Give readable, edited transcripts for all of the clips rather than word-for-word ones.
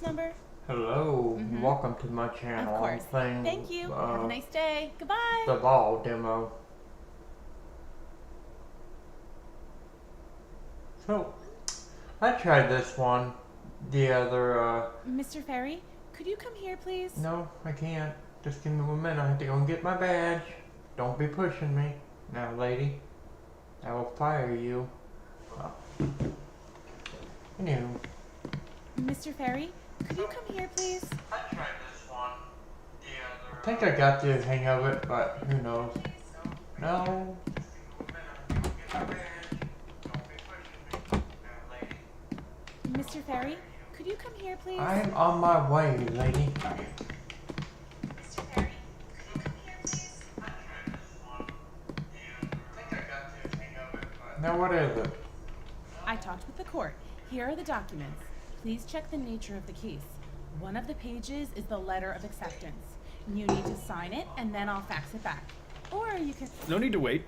number? Hello, welcome to my Of channel. course. I'm playing Thank you. Have a nice day. Goodbye. the ball demo. So, I tried this one the other, Mr. Ferry, could you come here, please? no, I can't. Just give me 1 minute. I have to go and get my badge. Don't be pushing me. Now, lady, I will fire you. Anywho. Mr. Ferry, could you come here, please? I tried this one the other. I think I got the hang of it, but who knows? No. Mr. Ferry, could you come here, please? I'm on my way, lady. Mr. Ferry, could you come here, please? Now what is it? I talked with the court. Here are the documents. Please check the nature of the case. One of the pages is the letter of acceptance. You need to sign it, and then I'll fax it back. Or you can... No need to wait.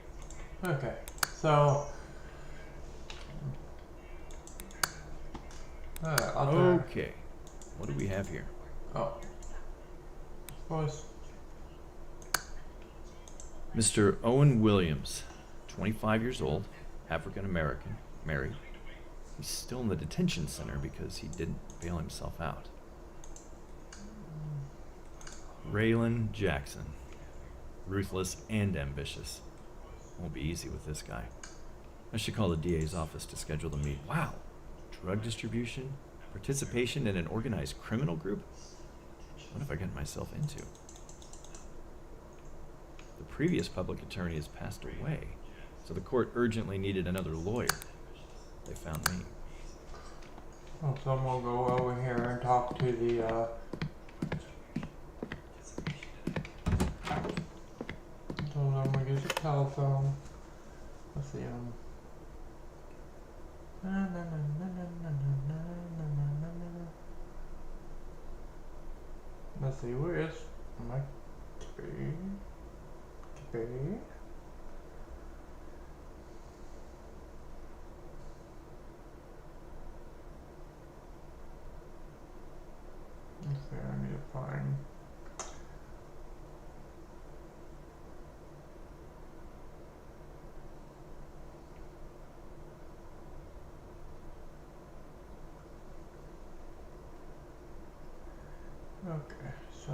Okay, so Okay. What do we have here? Oh, suppose. Mr. Owen Williams, 25 years old, African American, married. He's still in the detention center because he didn't bail himself out. Raylan Jackson, ruthless and ambitious. Won't be easy with this guy. I should call the DA's office to schedule the meet. Wow, drug distribution, participation in an organized criminal group? What have I gotten myself into? The previous public attorney has passed away, so the court urgently needed another lawyer. They found me. Oh, so I'm gonna go over here and talk to the so I'm gonna get the telephone. Let's see, let's see, where is my key? Let's see, I need to find. Okay, so.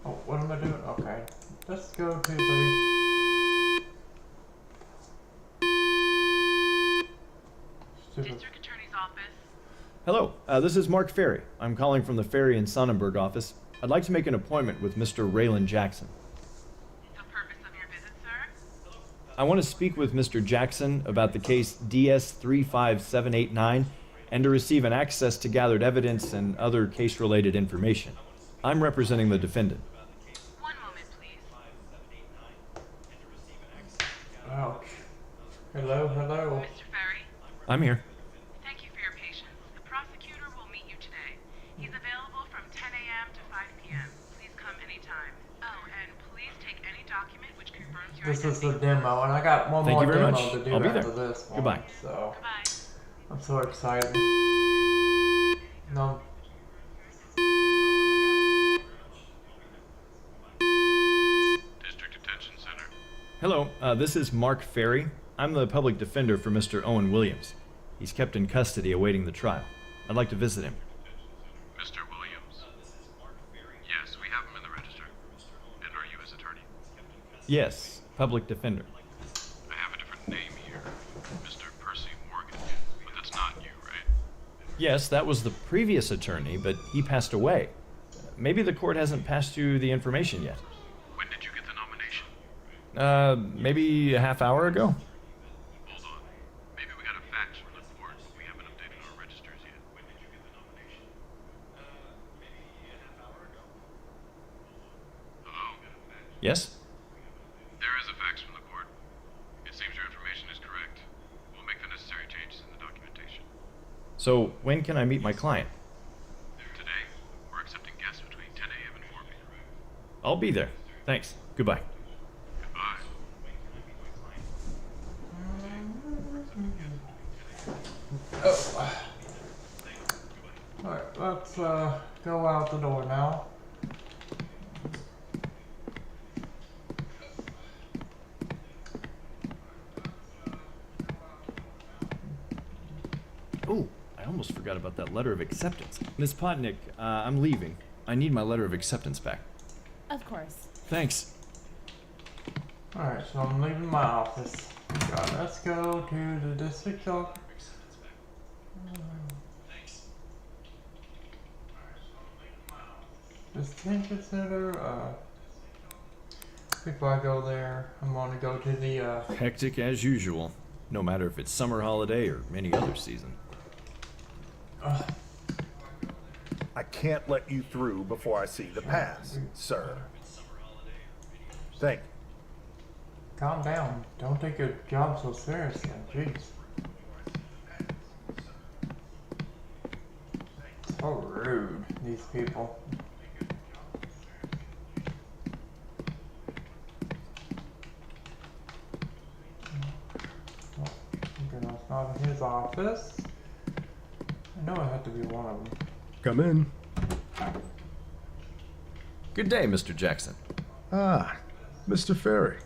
Oh, what am I doing? Okay, let's go to the stupid. District Attorney's Office. Hello, this is Mark Ferry. I'm calling from the Ferry and Sonnenberg office. I'd like to make an appointment with Mr. Raylan Jackson. The purpose of your visit, sir? I want to speak with Mr. Jackson about the case DS 35789 and to receive an access to gathered evidence and other case-related information. I'm representing the defendant. One moment, please. Ouch. Hello, hello. Mr. Ferry, I'm here. thank you for your patience. The prosecutor will meet you today. He's available from 10 a.m. to 5 p.m. Please come anytime. Oh, and please take any document which confirms your This is the identity. demo, and I got one Thank more you very demo much. to do I'll be after there. this one. Goodbye. So Goodbye. I'm so excited. No. District Detention Center. Hello, this is Mark Ferry. I'm the public defender for Mr. Owen Williams. He's kept in custody awaiting the trial. I'd like to visit him. Mr. Williams. Yes, we have him in the register. And are you his attorney? Yes, public defender. I have a different name here. Mr. Percy Morgan. But that's not you, right? Yes, that was the previous attorney, but he passed away. Maybe the court hasn't passed you the information yet. When did you get the nomination? Maybe a half hour ago? Hold on. Maybe we got a fax from the court, but we haven't updated our registers yet. When did you get the nomination? Maybe a half hour ago. Yes? There is a fax from the court. It seems your information is correct. We'll make the necessary changes in the documentation. So, when can I meet my client? Today, we're accepting guests between 10 a.m. and 4 p.m. I'll be there. Thanks. Goodbye. Goodbye. Alright, let's go out the door now. Oh, I almost forgot about that letter of acceptance. Miss Potnick, I'm leaving. I need my letter of acceptance back. Of course. Thanks. Alright, so I'm leaving my office. God, let's go to the district office. Just consider, before I go there, I'm gonna go to the, Hectic as usual, no matter if it's summer holiday or any other season. I can't let you through before I see the pass, sir. Thank you. calm down. Don't take your job so seriously. Jeez. So rude, these people. It's not in his office. I know it had to be one of them. Come in. Good day, Mr. Jackson. Ah, Mr. Ferry.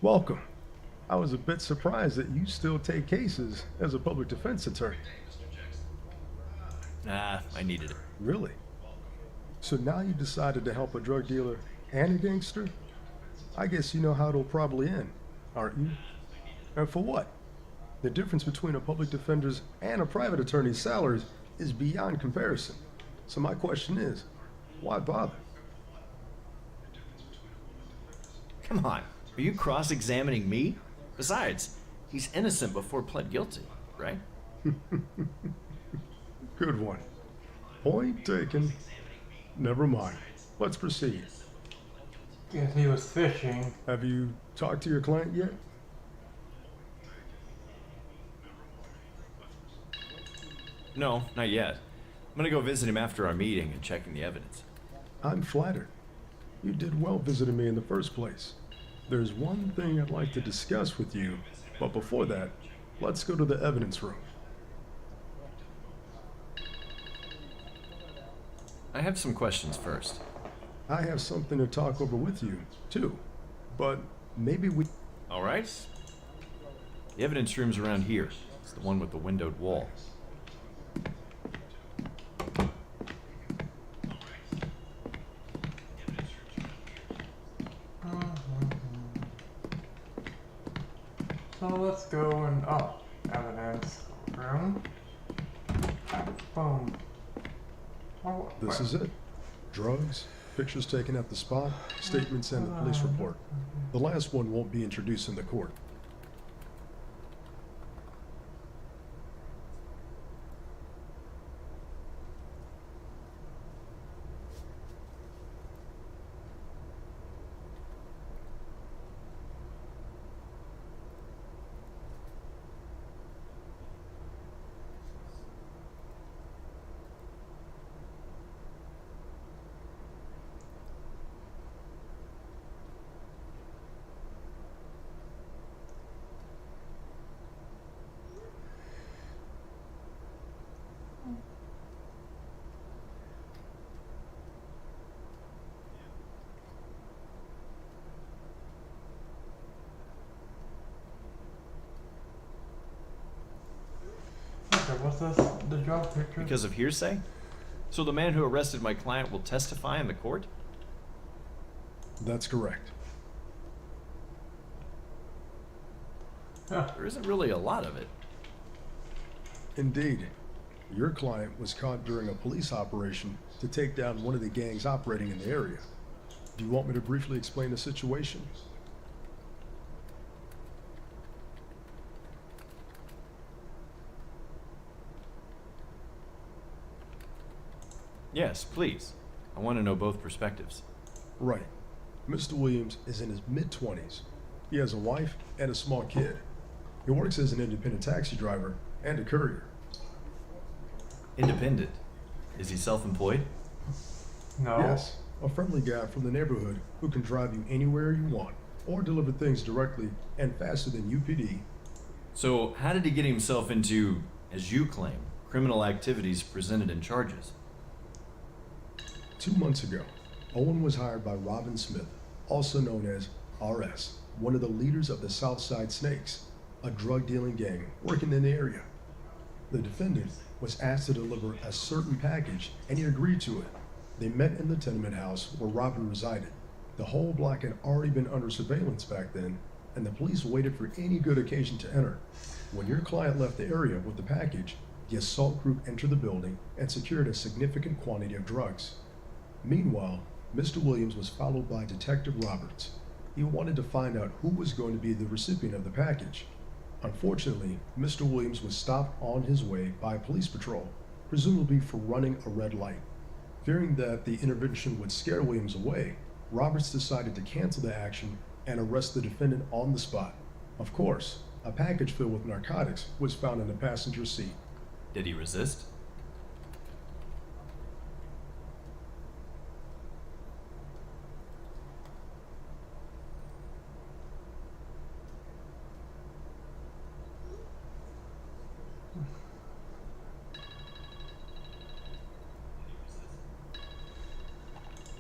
Welcome. I was a bit surprised that you still take cases as a public defense attorney. Nah, I needed it. Really? So now you decided to help a drug dealer and a gangster? I guess you know how it'll probably end, aren't you? And for what? The difference between a public defender's and a private attorney's salaries is beyond comparison. So my question is, why bother? Come on, are you cross-examining me? Besides, he's innocent before pled guilty, right? Good one. Point taken. Never mind. Let's proceed. Guess he was fishing. Have you talked to your client yet? No, not yet. I'm gonna go visit him after our meeting and checking the evidence. I'm flattered. You did well visiting me in the first place. There's one thing I'd like to discuss with you, but before that, let's go to the evidence room. I have some questions first. I have something to talk over with you, too. But maybe we... All right. The evidence room's around here. It's the one with the windowed wall. So let's go and evidence room. Boom. Oh, This is it. Drugs, pictures taken at the spot, statements, and the police report. The last one won't be introduced in the court. Okay, what's this? The drug picture? Because of hearsay? So the man who arrested my client will testify in the court? That's correct. Yeah. There isn't really a lot of it. Indeed. Your client was caught during a police operation to take down one of the gangs operating in the area. Do you want me to briefly explain the situation? Yes, please. I want to know both perspectives. Right. Mr. Williams is in his mid-20s. He has a wife and a small kid. He works as an independent taxi driver and a courier. Independent. Is he self-employed? No. Yes, a friendly guy from the neighborhood who can drive you anywhere you want or deliver things directly and faster than UPD. So, how did he get himself into, as you claim, criminal activities presented in charges? 2 months ago, Owen was hired by Robin Smith, also known as RS, one of the leaders of the Southside Snakes, a drug dealing gang working in the area. The defendant was asked to deliver a certain package and he agreed to it. They met in the tenement house where Robin resided. The whole block had already been under surveillance back then, and the police waited for any good occasion to enter. When your client left the area with the package, the assault group entered the building and secured a significant quantity of drugs. Meanwhile, Mr. Williams was followed by Detective Roberts. He wanted to find out who was going to be the recipient of the package. Unfortunately, Mr. Williams was stopped on his way by a police patrol, presumably for running a red light. Fearing that the intervention would scare Williams away, Roberts decided to cancel the action and arrest the defendant on the spot. Of course, a package filled with narcotics was found in the passenger seat. Did he resist?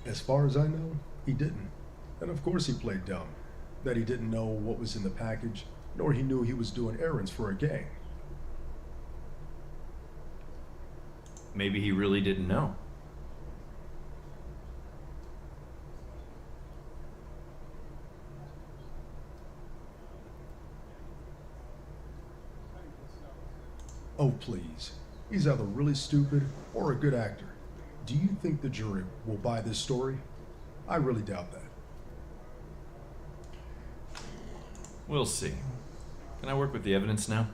As far as I know, he didn't. And of course he played dumb. That he didn't know what was in the package, nor he knew he was doing errands for a gang. Maybe he really didn't know. Oh, please. He's either really stupid or a good actor. Do you think the jury will buy this story? I really doubt that. We'll see. Can I work with the evidence now?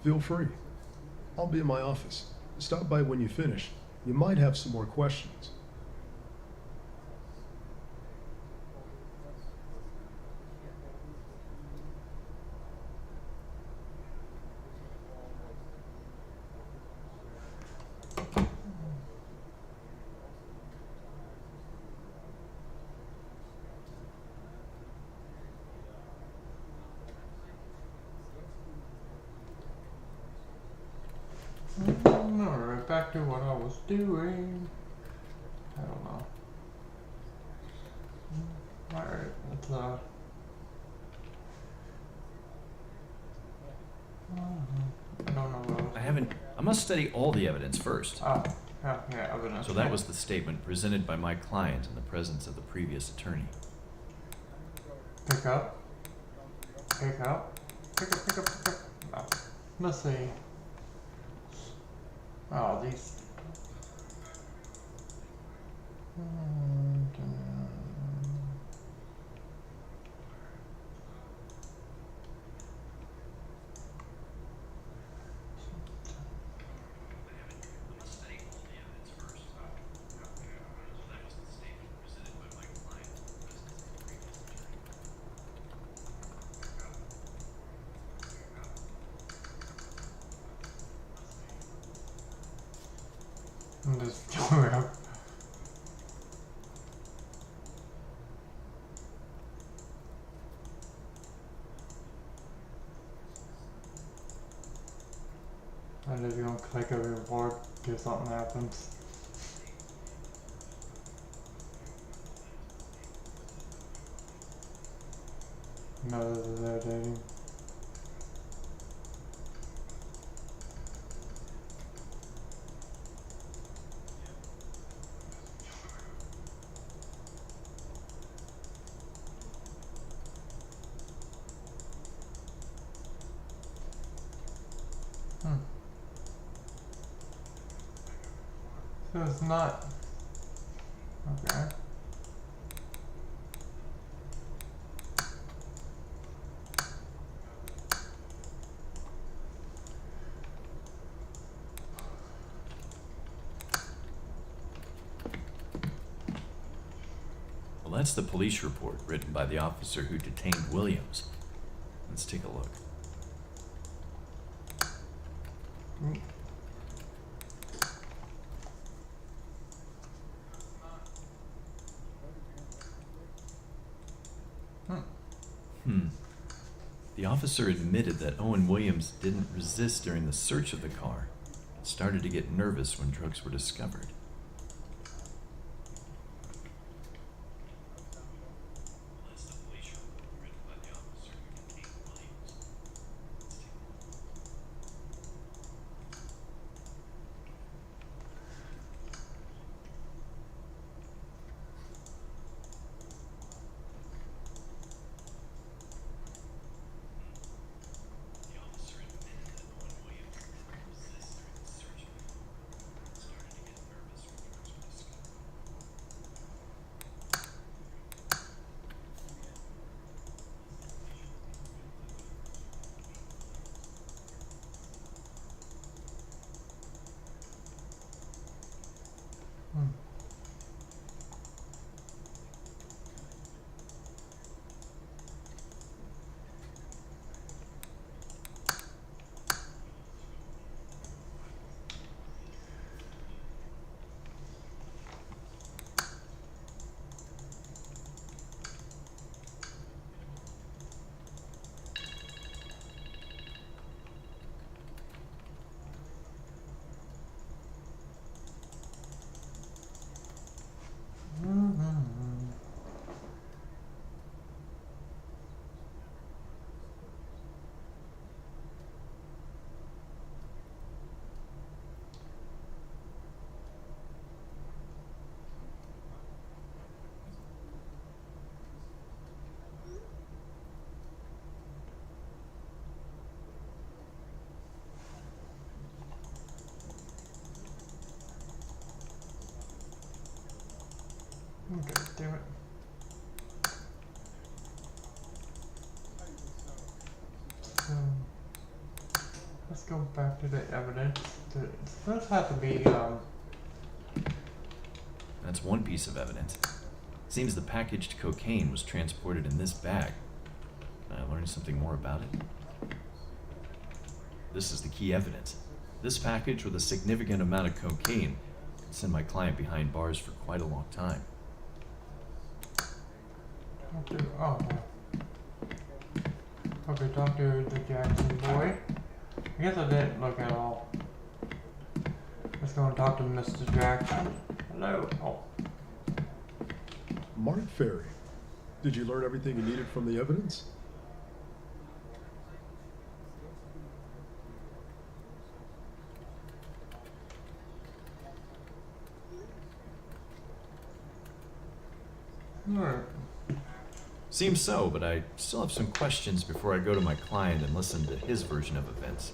Feel free. I'll be in my office. Stop by when you finish. You might have some more questions. Alright, back to what I was doing. I don't know. Alright, let's I don't know. I must study all the evidence first. Oh, yeah, evidence. So that was the statement presented by my client in the presence of the previous attorney. Pick up. Pick up. Pick up, pick up, pick up. Oh, let's see. Oh, these. I'm just doing it. I'm just gonna click over the board if something happens. No, this is their dating. So it's not. Okay. that's the police report written by the officer who detained Williams. Let's take a look. The officer admitted that Owen Williams didn't resist during the search of the car, and started to get nervous when drugs were discovered. That's the police report written by the officer who detained Williams. The officer admitted that Owen Williams didn't resist during the search of the car, and started to get nervous when drugs were discovered. God damn it. Let's go back to the evidence. This has to be, That's one piece of evidence. Seems the packaged cocaine was transported in this bag. Can I learn something more about it? This is the key evidence. This package with a significant amount of cocaine could send my client behind bars for quite a long time. oh, okay, talk to the Jackson boy. I guess I didn't look at all. Let's go and talk to Mr. Jackson. Hello. Oh. Mark Ferry, did you learn everything you needed from the evidence? Alright. Seems so, but I still have some questions before I go to my client and listen to his version of events.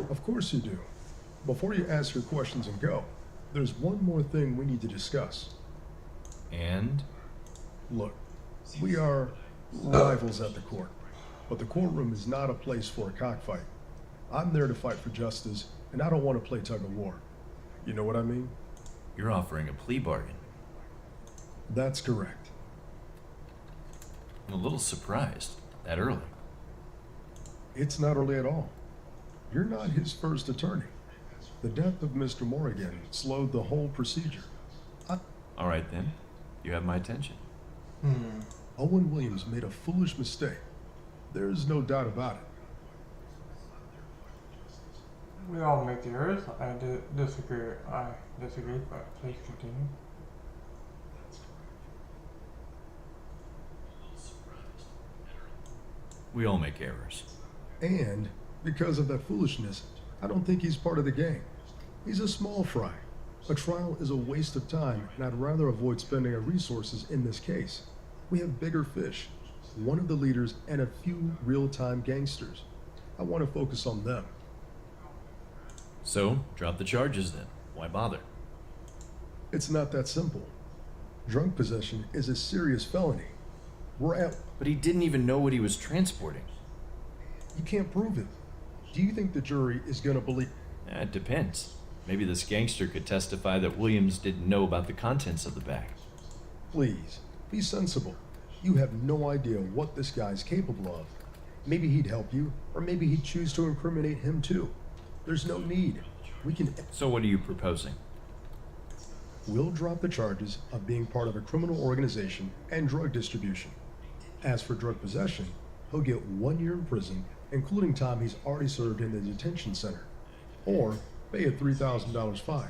Of course you do. Before you ask your questions and go, there's one more thing we need to discuss. And? Look, we are rivals at the court, but the courtroom is not a place for a cockfight. I'm there to fight for justice, and I don't want to play tug of war. You know what I mean? You're offering a plea bargain. That's correct. I'm a little surprised. That early. It's not early at all. You're not his first attorney. The death of Mr. Morrigan slowed the whole procedure. All right then. You have my attention. Owen Williams made a foolish mistake. There's no doubt about it. We all make errors. I disagree. I disagree, but please continue. We all make errors. And because of that foolishness, I don't think he's part of the gang. He's a small fry. A trial is a waste of time, and I'd rather avoid spending our resources in this case. We have bigger fish, one of the leaders, and a few real-time gangsters. I want to focus on them. So, drop the charges then. Why bother? It's not that simple. Drug possession is a serious felony. We're at. But he didn't even know what he was transporting. You can't prove it. Do you think the jury is gonna believe? It depends. Maybe this gangster could testify that Williams didn't know about the contents of the bag. Please, be sensible. You have no idea what this guy's capable of. Maybe he'd help you, or maybe he'd choose to incriminate him too. There's no need. We can. So what are you proposing? We'll drop the charges of being part of a criminal organization and drug distribution. As for drug possession, he'll get 1 year in prison, including time he's already served in the detention center, or pay a $3,000 fine.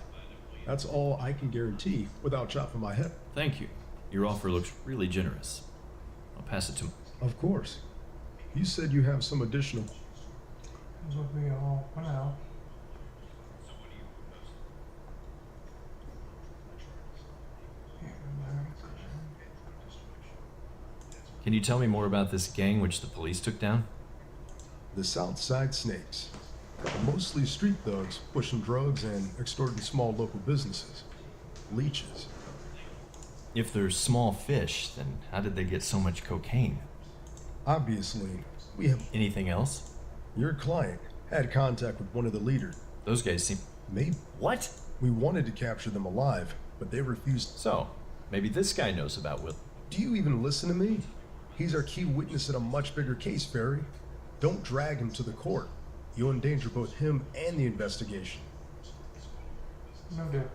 That's all I can guarantee without chopping my head. Thank you. Your offer looks really generous. I'll pass it to him. Of course. You said you have some additional. This will be all for now. Can you tell me more about this gang which the police took down? The Southside Snakes. Mostly street thugs pushing drugs and extorting small local businesses. Leeches. If they're small fish, then how did they get so much cocaine? Obviously, we have. Anything else? Your client had contact with one of the leaders. Those guys seem... Maybe. What? We wanted to capture them alive, but they refused. So, maybe this guy knows about Will. Do you even listen to me? He's our key witness in a much bigger case, Ferry. Don't drag him to the court. You'll endanger both him and the investigation. No doubt.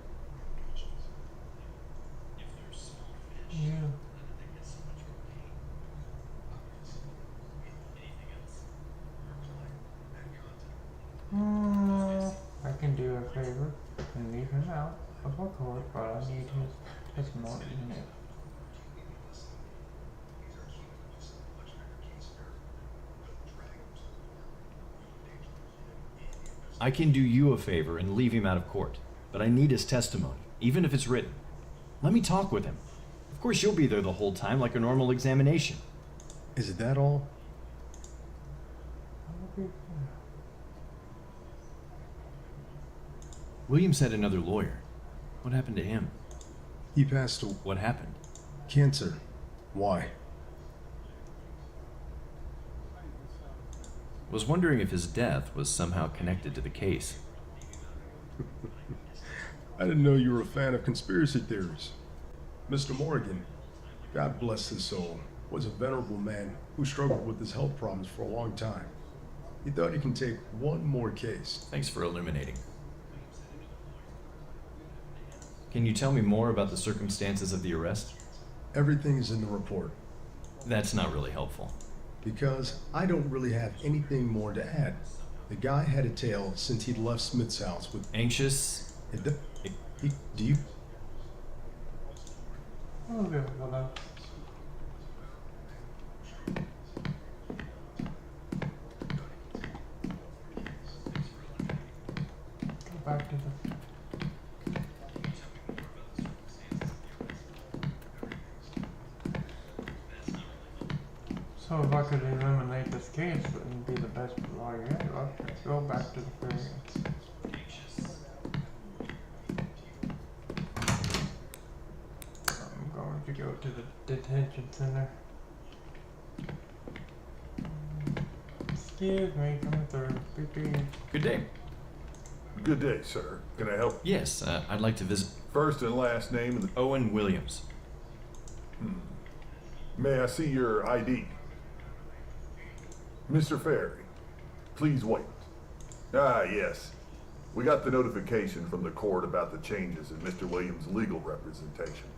Yeah. I can do a favor and leave him out of our court, but I need his testimony in it. I can do you a favor and leave him out of court, but I need his testimony, even if it's written. Let me talk with him. Of course you'll be there the whole time like a normal examination. Is it that all? Williams had another lawyer. What happened to him? He passed to What happened? cancer. Why? Was wondering if his death was somehow connected to the case. I didn't know you were a fan of conspiracy theories. Mr. Morgan, God bless his soul, was a venerable man who struggled with his health problems for a long time. He thought he can take one more case. Thanks for illuminating. Can you tell me more about the circumstances of the arrest? Everything is in the report, That's not really helpful. because I don't really have anything more to add. The guy had a tail since he'd left Smith's house with. Anxious? Do you? Oh, yeah, well, go back to the. So if I could eliminate this case, wouldn't be the best lawyer ever. Go back to the ferry. I'm going to go to the detention center. Excuse me, coming through. Beep. Good day. Good day, sir. Can I help? Yes, I'd like to visit First and last name and Owen Williams. may I see your ID? Mr. Ferry, please wait. Ah, yes. We got the notification from the court about the changes in Mr. Williams' legal representation.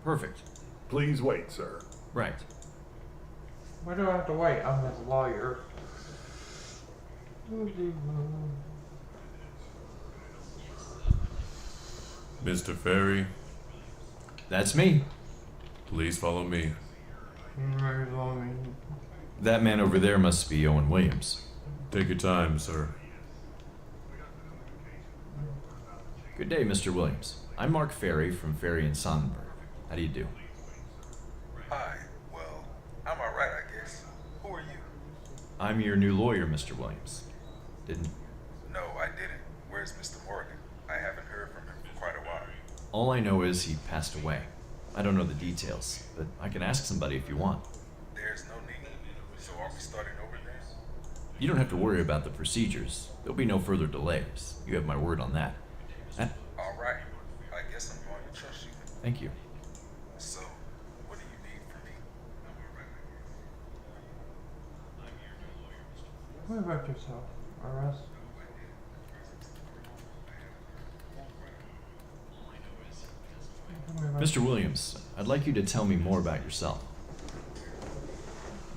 Perfect. Please wait, sir. Right. Why do I have to wait? I'm his lawyer. Mr. Ferry, That's me. please follow me. Very long. That man over there must be Owen Williams. Take your time, sir. Good day, Mr. Williams. I'm Mark Ferry from Ferry and Sonnenberg. How do you do? Hi. Well, I'm alright, I guess. Who are you? I'm your new lawyer, Mr. Williams. Didn't... No, I didn't. Where's Mr. Morgan? I haven't heard from him for quite a while. All I know is he passed away. I don't know the details, but I can ask somebody if you want. There's no need. So are we starting over there? You don't have to worry about the procedures. There'll be no further delays. You have my word on that. All right. I guess I'm going to trust you. Thank you. So, what do you need from me? What about yourself, Russ? Mr. Williams, I'd like you to tell me more about yourself.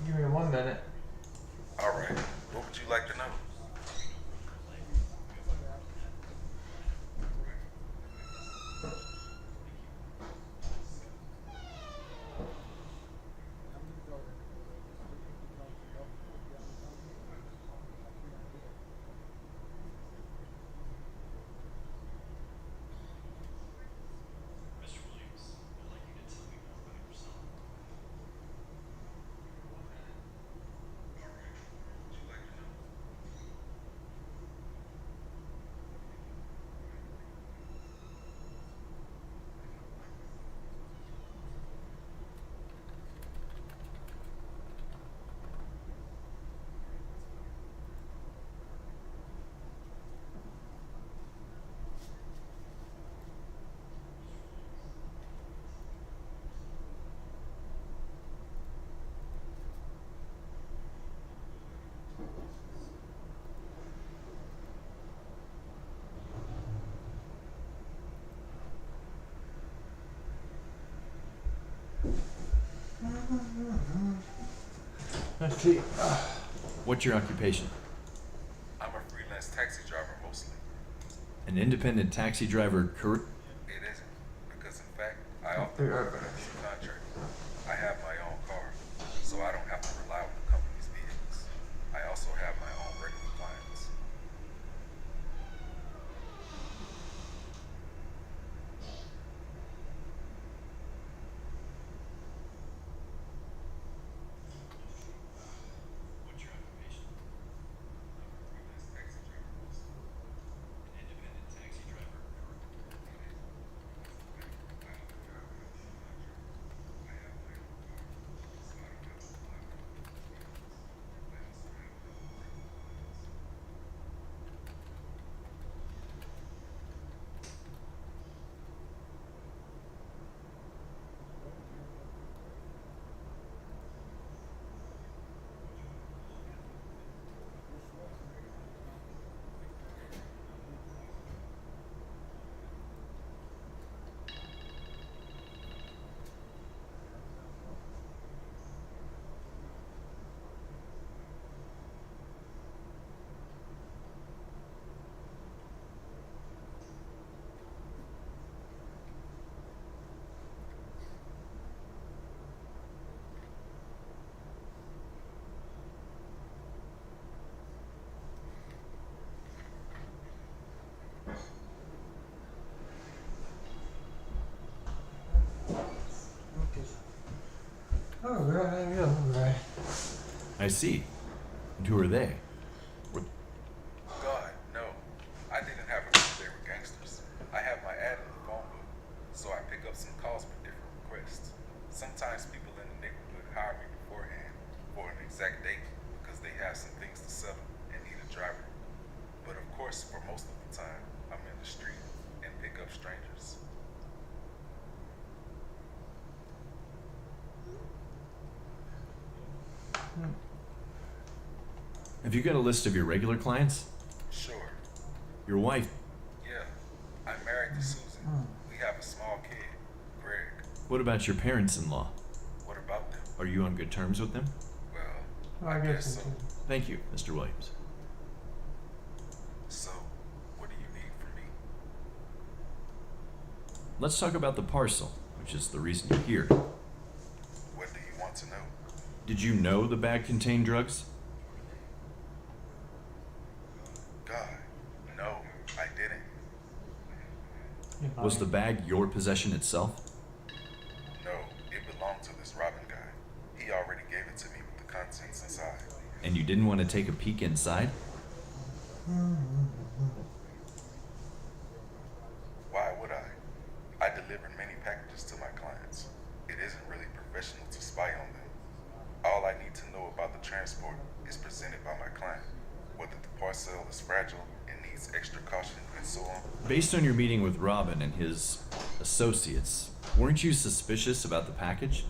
Give me 1 minute. All right. What would you like to know? Let's see. What's your occupation? I'm a freelance taxi driver mostly. An independent taxi driver, Kurt? It isn't, because in fact, I often They are work on better. a contract. I have my own car, so I don't have to rely on the company's vehicles. I also have my own regular clients. What's your occupation? Freelance taxi driver mostly. An independent taxi driver, Kurt? Alright, alright. I see. And who are they? God, no. I didn't have a clue they were gangsters. I have my ad in the phone book, so I pick up some calls for different requests. Sometimes people in the neighborhood hire me beforehand for an exact date because they have some things to settle and need a driver. But of course, for most of the time, I'm in the street and pick up strangers. Have you got a list of your regular clients? Sure. Your wife? Yeah. I'm married to Susan. We have a small kid, Greg. What about your parents-in-law? What about them? Are you on good terms with them? Well, I I guess guess so. Thank you, Mr. Williams. So, what do you need from me? Let's talk about the parcel, which is the reason you're here. What do you want to know? Did you know the bag contained drugs? God, no, I didn't. Was the bag your possession itself? No, it belonged to this Robin guy. He already gave it to me with the contents inside. And you didn't want to take a peek inside? Why would I? I delivered many packages packages to my clients. It isn't really professional to spy on them. All I need to know about the transport is presented by my client, whether the parcel is fragile and needs extra caution and so on. Based on your meeting with Robin and his associates, weren't you suspicious about the package?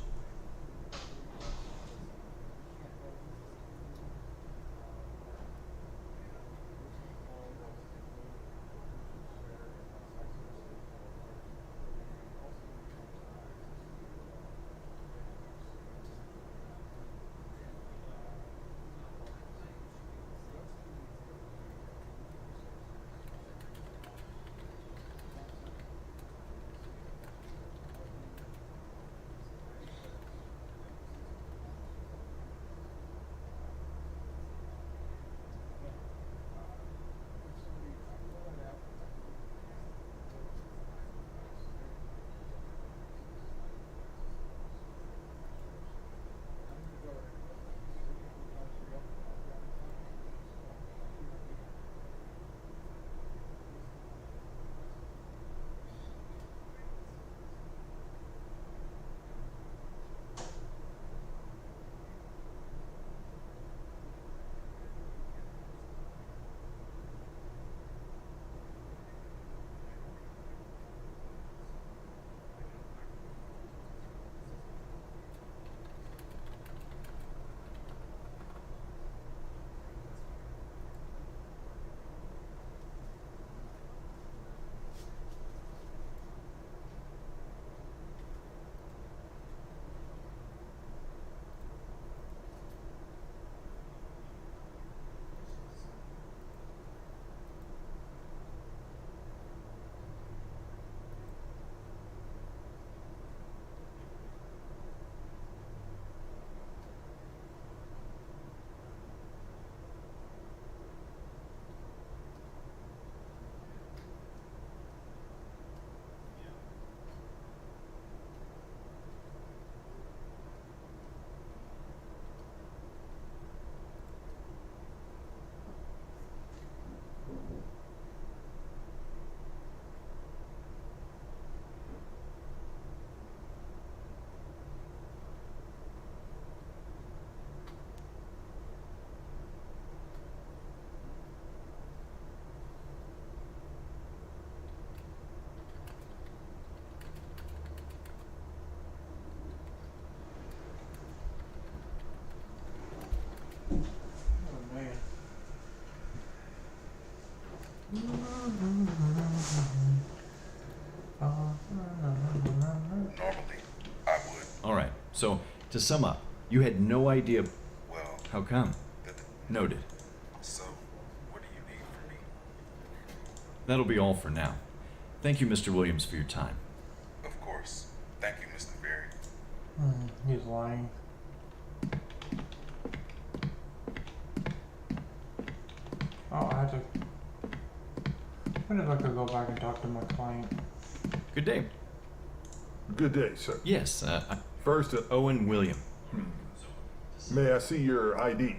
Normally, I would. All right, so to sum up, you had no idea. Well, How come? Noted. so what do you need from me? That'll be all for now. Thank you, Mr. Williams, for your time. Of course. Thank you, Mr. Berry. He's lying. Oh, I have to. What if I could go back and talk to my client? Good day. Good day, sir. Yes, First, Owen William. may I see your ID?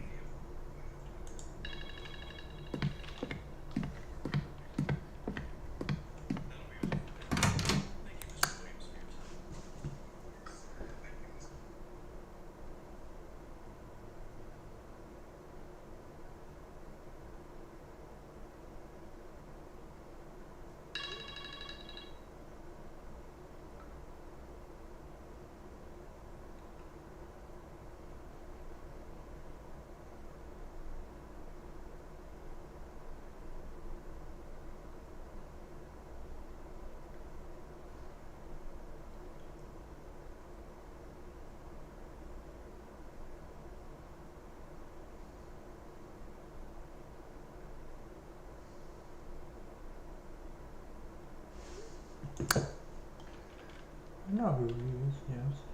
I know who he is, yes.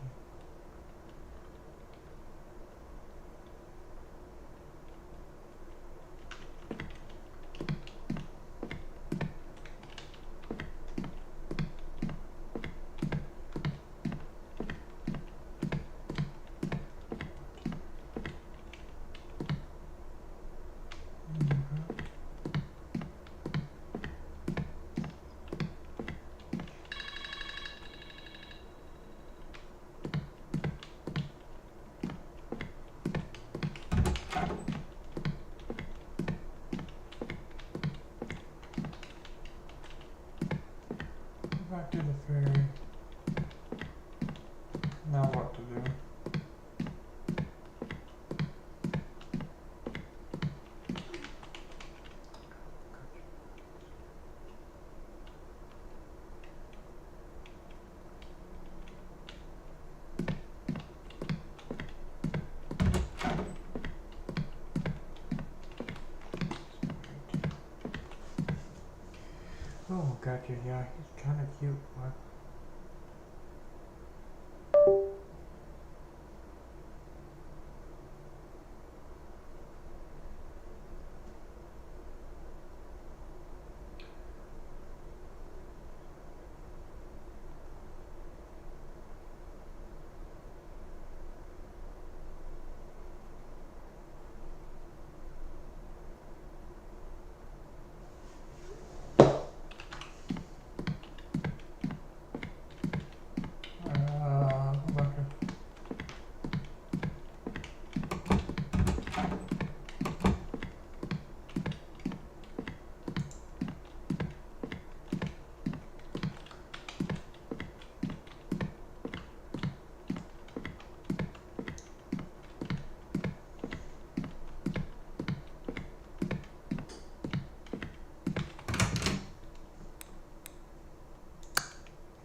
gotcha. Yeah, he's kind of cute. But...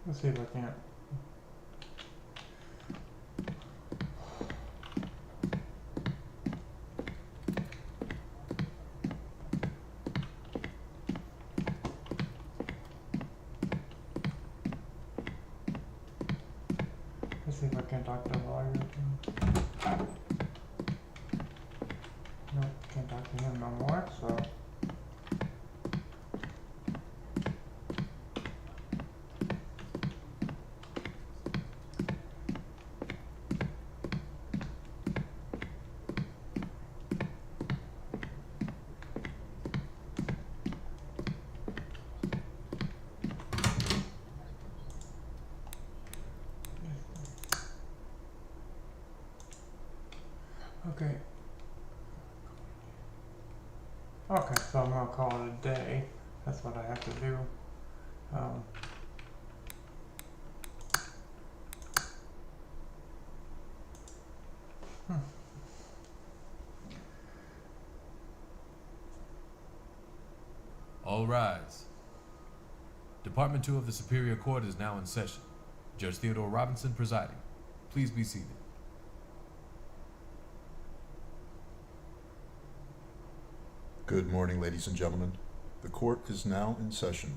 Let's see if I can't. Let's see if I can talk to the lawyer. Nope, can't talk to him no more, so. Okay. Okay, so I'm gonna call it a day. That's what I have to do. All rise. Department 2 of the Superior Court is now in session. Judge Theodore Robinson presiding. Please be seated. Good morning, ladies and gentlemen. The court is now in session.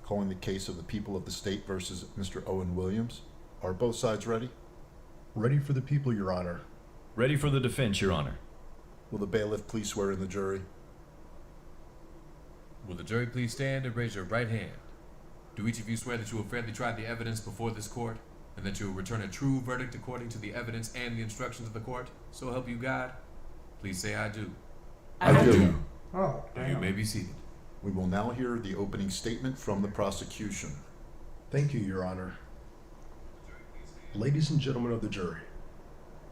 Calling the case of the people of the state versus Mr. Owen Williams. Are both sides ready? Ready for the people, Your Honor. Ready for the defense, Your Honor. Will the bailiff please swear in the jury? Will the jury please stand and raise your right hand? Do each of you swear that you will fairly try the evidence before this court, and that you will return a true verdict according to the evidence and the instructions of the court? So help you God? Please say I do. I do. Oh, You damn. may be seated. We will now hear the opening statement from the prosecution. Thank you, Your Honor. Ladies and gentlemen of the jury,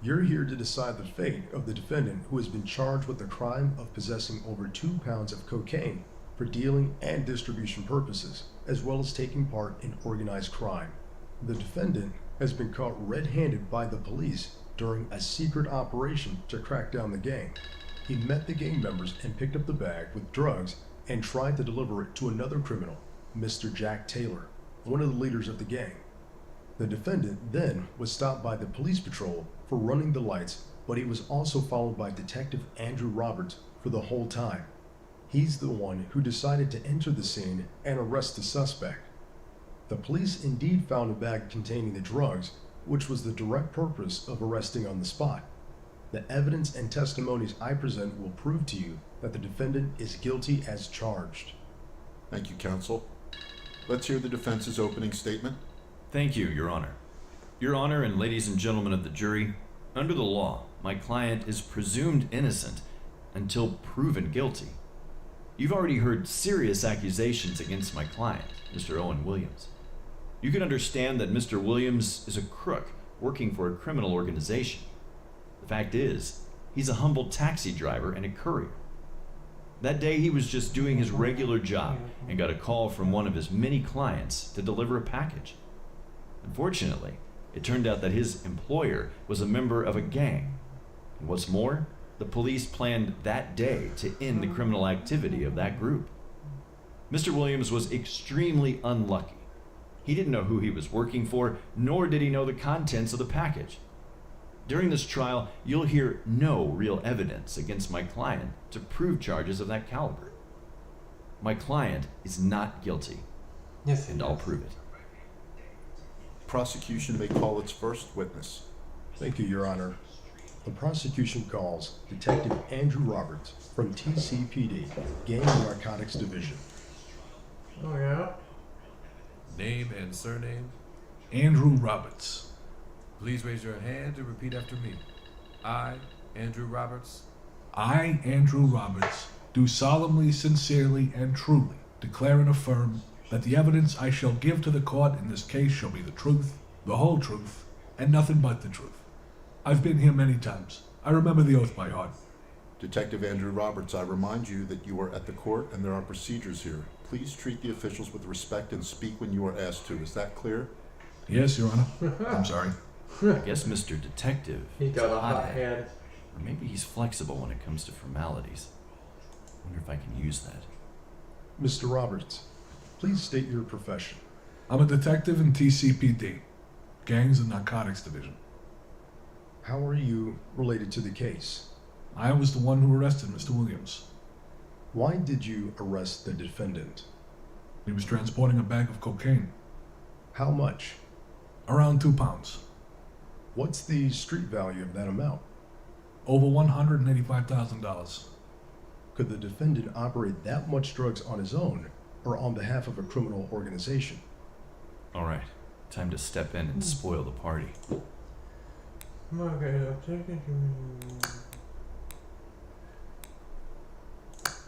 you're here to decide the fate of the defendant who has been charged with the crime of possessing over 2 pounds of cocaine for dealing and distribution purposes, as well as taking part in organized crime. The defendant has been caught red-handed by the police during a secret operation to crack down the gang. He met the gang members and picked up the bag with drugs and tried to deliver it to another criminal, Mr. Jack Taylor, one of the leaders of the gang. The defendant then was stopped by the police patrol for running the lights, but he was also followed by Detective Andrew Roberts for the whole time. He's the one who decided to enter the scene and arrest the suspect. The police indeed found a bag containing the drugs, which was the direct purpose of arresting on the spot. The evidence and testimonies I present will prove to you that the defendant is guilty as charged. Thank you, counsel. Let's hear the defense's opening statement. Thank you, Your Honor. Your Honor and ladies and gentlemen of the jury, under the law, my client is presumed innocent until proven guilty. You've already heard serious accusations against my client, Mr. Owen Williams. You can understand that Mr. Williams is a crook working for a criminal organization. The fact is, he's a humble taxi driver and a courier. That day he was just doing his regular job and got a call from one of his many clients to deliver a package. Unfortunately, it turned out that his employer was a member of a gang. And what's more, the police planned that day to end the criminal activity of that group. Mr. Williams was extremely unlucky. He didn't know who he was working for, nor did he know the contents of the package. During this trial, you'll hear no real evidence against my client to prove charges of that caliber. My client is not guilty, Yes, he and I'll does. prove it. Prosecution may call its first witness. Thank you, Your Honor. The prosecution calls Detective Andrew Roberts from TCPD, Gang and Narcotics Division. Oh yeah. Name and surname. Andrew Roberts. Please raise your hand and repeat after me. I, Andrew Roberts, I, Andrew Roberts, do solemnly, sincerely, and truly declare and affirm that the evidence I shall give to the court in this case shall be the truth, the whole truth, and nothing but the truth. I've been here many times. I remember the oath by heart. Detective Andrew Roberts, I remind you that you are at the court and there are procedures here. Please treat the officials with respect and speak when you are asked to. Is that clear? Yes, Your Honor. I'm sorry. I guess Mr. Detective He is got a a hot hothead. head. Or maybe he's flexible when it comes to formalities. Wonder if I can use that. Mr. Roberts, please state your profession. I'm a detective in TCPD, Gangs and Narcotics Division. How are you related to the case? I was the one who arrested Mr. Williams. Why did you arrest the defendant? He was transporting a bag of cocaine, How much? around 2 pounds, What's the street value of that amount? over $185,000. Could the defendant operate that much drugs on his own or on behalf of a criminal organization? All right, time to step in and spoil the party. Okay, I'll take it.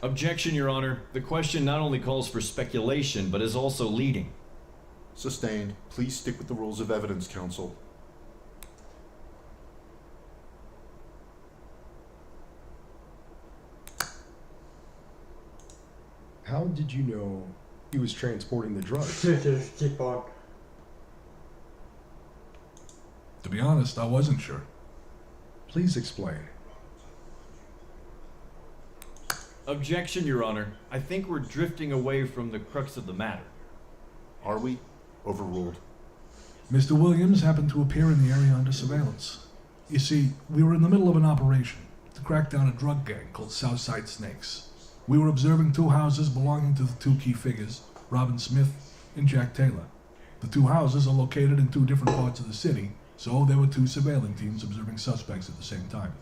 Objection, Your Honor. The question not only calls for speculation, but is also leading. Sustained. Please stick with the rules of evidence, counsel. How did you know he was transporting the drugs? Just keep on. To be honest, I wasn't sure. Please explain. Objection, Your Honor. I think we're drifting away from the crux of the matter. Are we? Overruled. Mr. Williams happened to appear in the area under surveillance. You see, we were in the middle of an operation to crack down a drug gang called Southside Snakes. We were observing 2 houses belonging to the 2 key figures, Robin Smith and Jack Taylor. The 2 houses are located in 2 different parts of the city, so there were 2 surveilling teams observing suspects at the same time.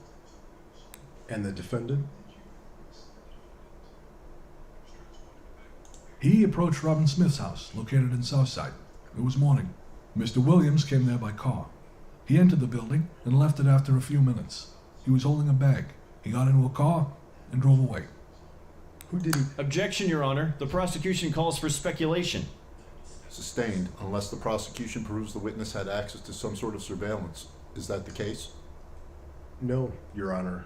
And the defendant? He approached Robin Smith's house, located in Southside. It was morning. Mr. Williams came there by car. He entered the building and left it after a few minutes. He was holding a bag. He got into a car and drove away. Who did he? Objection, Your Honor. The prosecution calls for speculation. Sustained, unless the prosecution proves the witness had access to some sort of surveillance. Is that the case? No, Your Honor.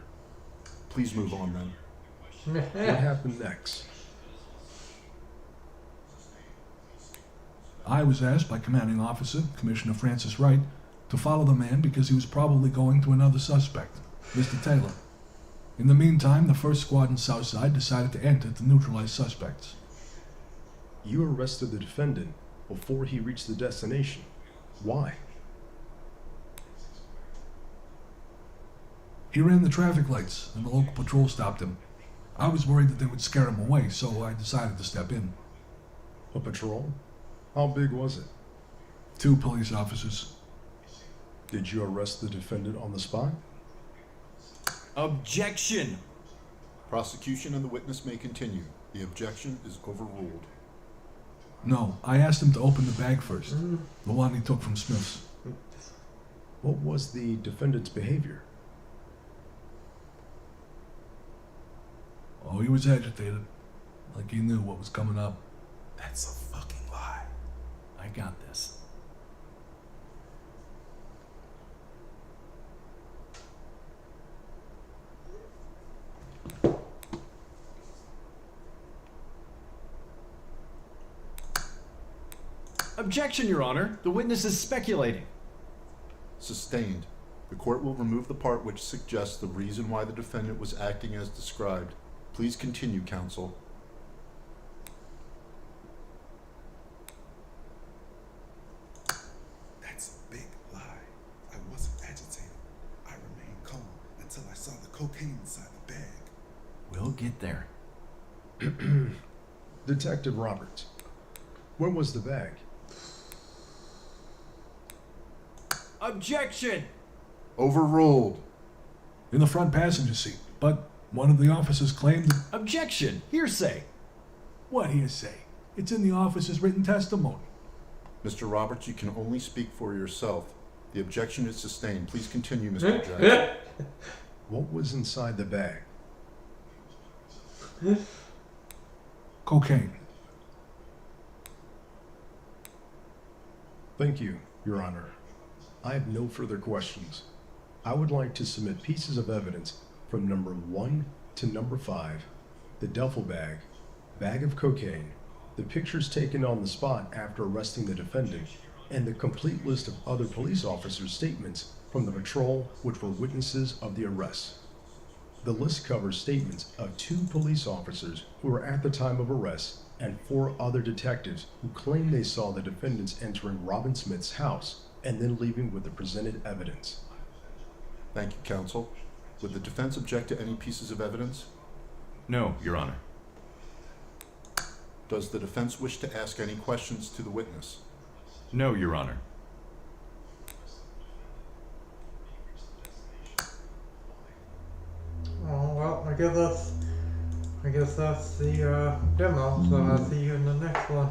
Please move on then. What happened next? I was asked by Commanding Officer, Commissioner Francis Wright, to follow the man because he was probably going to another suspect, Mr. Taylor. In the meantime, the first squad in Southside decided to enter to neutralize suspects. You arrested the defendant before he reached the destination. Why? He ran the traffic lights, and the local patrol stopped him. I was worried that they would scare him away, so I decided to step in. A patrol? How big was it? 2 police officers. Did you arrest the defendant on the spot? Objection! Prosecution and the witness may continue. The objection is overruled. No, I asked him to open the bag first, the one he took from Smith's. What was the defendant's behavior? Oh, he was agitated, like he knew what was coming up. That's a fucking lie. I got this. Objection, Your Honor. The witness is speculating. Sustained. The court will remove the part which suggests the reason why the defendant was acting as described. Please continue, counsel. That's a big lie. I wasn't agitated. I remained calm until I saw the cocaine inside the bag. We'll get there. Detective Roberts, Where was the bag? Objection! Overruled. In the front passenger seat, but one of the officers claimed that, Objection! Hearsay! what hearsay? It's in the officer's written testimony. Mr. Roberts, you can only speak for yourself. The objection is sustained. Please continue, Mr. Jackson. What was inside the bag? Cocaine. Thank you, Your Honor. I have no further questions. I would like to submit pieces of evidence from number 1 to number 5, the duffel bag, bag of cocaine, the pictures taken on the spot after arresting the defendant, and the complete list of other police officers' statements from the patrol which were witnesses of the arrest. The list covers statements of 2 police officers who were at the time of arrest and 4 other detectives who claim they saw the defendants entering Robin Smith's house and then leaving with the presented evidence. Thank you, counsel. Would the defense object to any pieces of evidence? No, Your Honor. Does the defense wish to ask any questions to the witness? No, Your Honor. Oh, well, I guess that's the demo, so I'll see you in the next one.